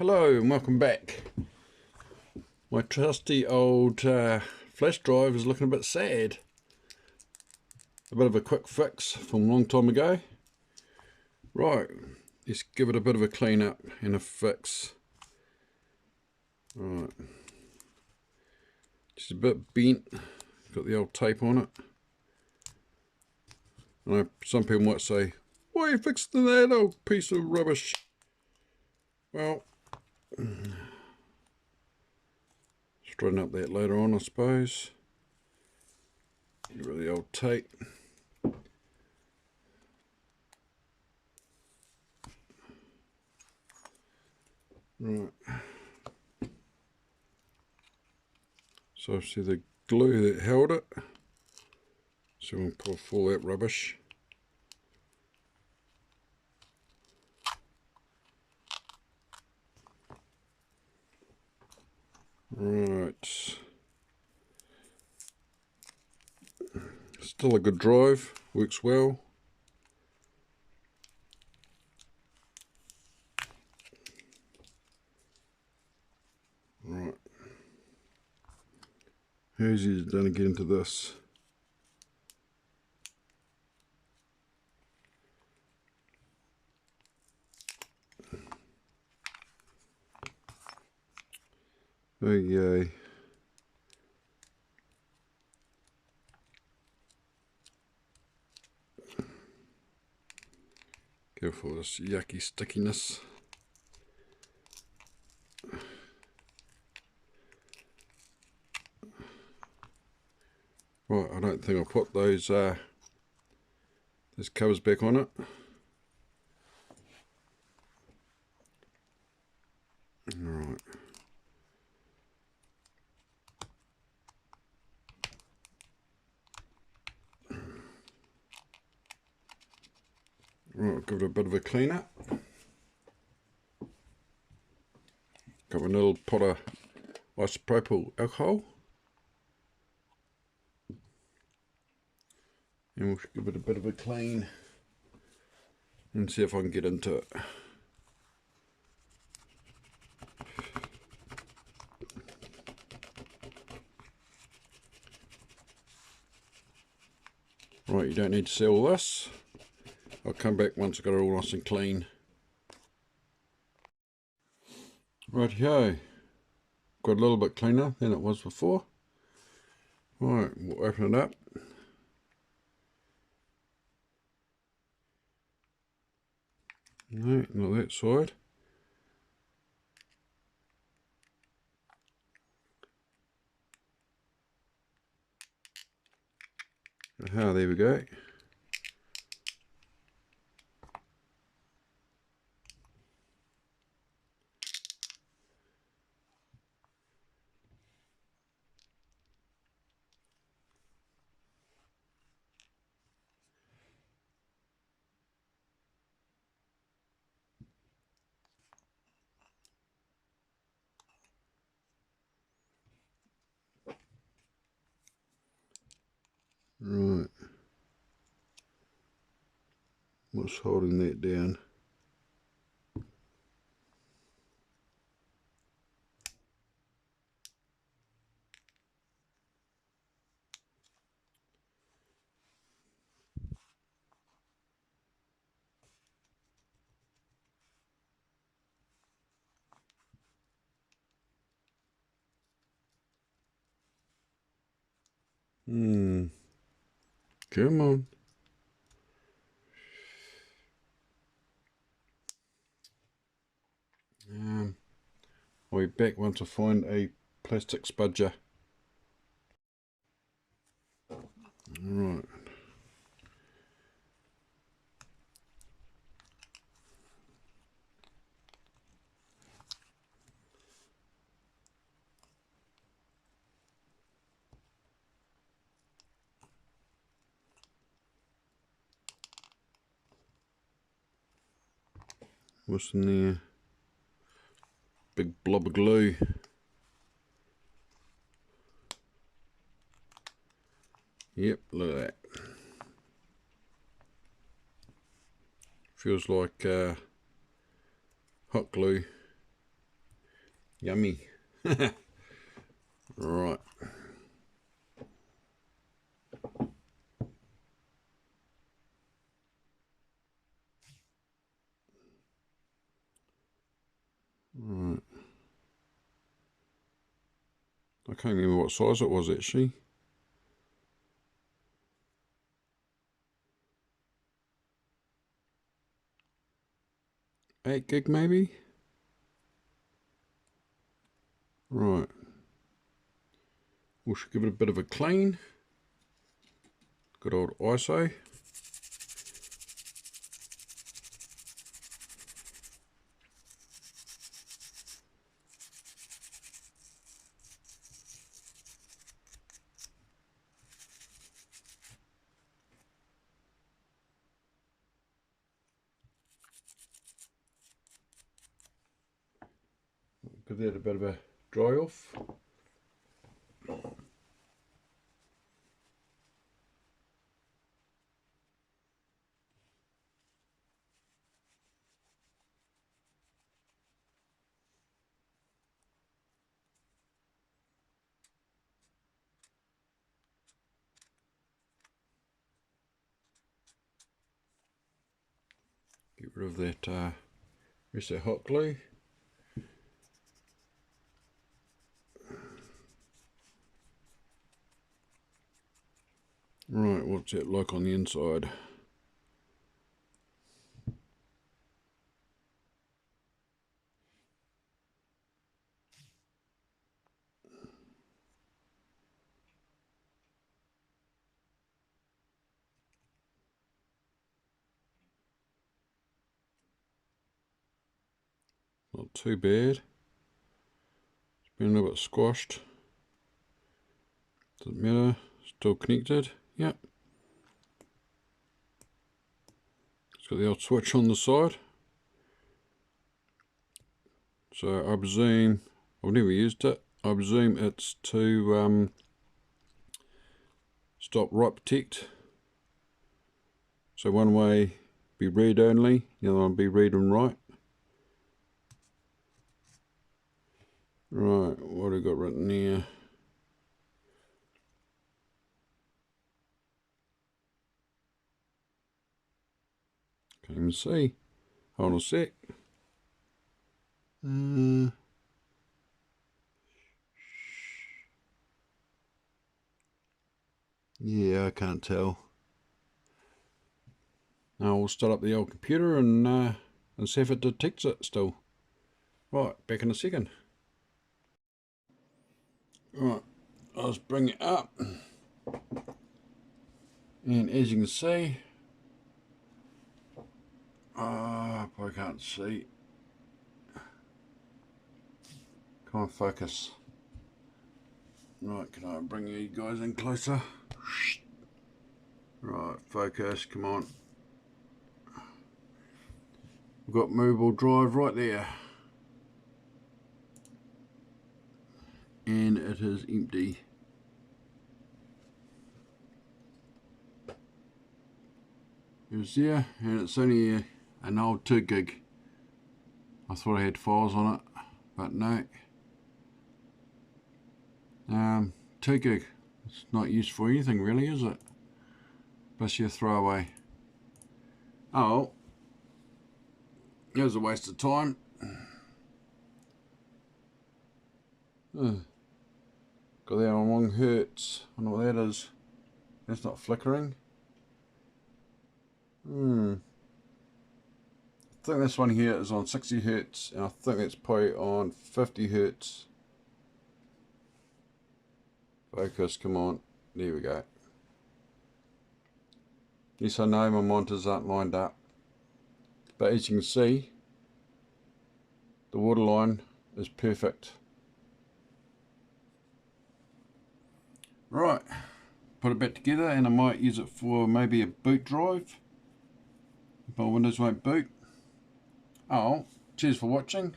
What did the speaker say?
Hello and welcome back. My trusty old flash drive is looking a bit sad. A bit of a quick fix from a long time ago. Right, let's give it a bit of a clean up and a fix. Right, just a bit bent, got the old tape on it. I know some people might say, why are you fixing that old piece of rubbish? Well, straighten up that later on, I suppose. Get rid of the old tape. Right. So see the glue that held it. So we'll pull off all that rubbish. Right. Still a good drive, works well. Right. How's he done to get into this? Okay. Go for this yucky stickiness. Right, I don't think I'll put those covers back on it. Right. Right, give it a bit of a clean up. Got a little pot of isopropyl alcohol. And we'll give it a bit of a clean and see if I can get into it. Right, you don't need to see all this. I'll come back once I've got it all nice and clean. Rightio, got a little bit cleaner than it was before. Right, we'll open it up. No, not that side. Aha, there we go. Right. What's holding that down? Come on. I'll be back once I find a plastic spudger. Right. What's in there? Big blob of glue. Yep, look at that. Feels like hot glue. Yummy. Right. Right. I can't remember what size it was actually. 8 gig maybe? Right. We should give it a bit of a clean. Good old ISO. Give that a bit of a dry off. Get rid of that rest of that hot glue. Right, what's that like on the inside? Not too bad. It's been a little bit squashed. Doesn't matter. Still connected. Yep. It's got the old switch on the side. So I presume, I've never used it, I presume it's to stop write protect. So one way be read only, the other one be read and write. Right, what have I got written here? Can't even see. Hold on a sec. Yeah, I can't tell. Now we'll start up the old computer and see if it detects it still. Right, back in a second. Right, let's bring it up. And as you can see, I can't see. Come on, focus. Right, can I bring you guys in closer? Right, focus, come on. We've got movable drive right there. And it is empty. It's there, and it's only an old 2 gig. I thought I had files on it, but no. 2 gig. It's not used for anything really, is it? Basically a throwaway. Oh, it was a waste of time. Got that on 1 hertz. I don't know what that is. That's not flickering. I think this one here is on 60 hertz, and I think it's probably on 50 hertz. Focus, come on. There we go. Yes, I know my monitors aren't lined up, but as you can see, the waterline is perfect. Right, put it back together, and I might use it for maybe a boot drive if my Windows won't boot. Oh, cheers for watching.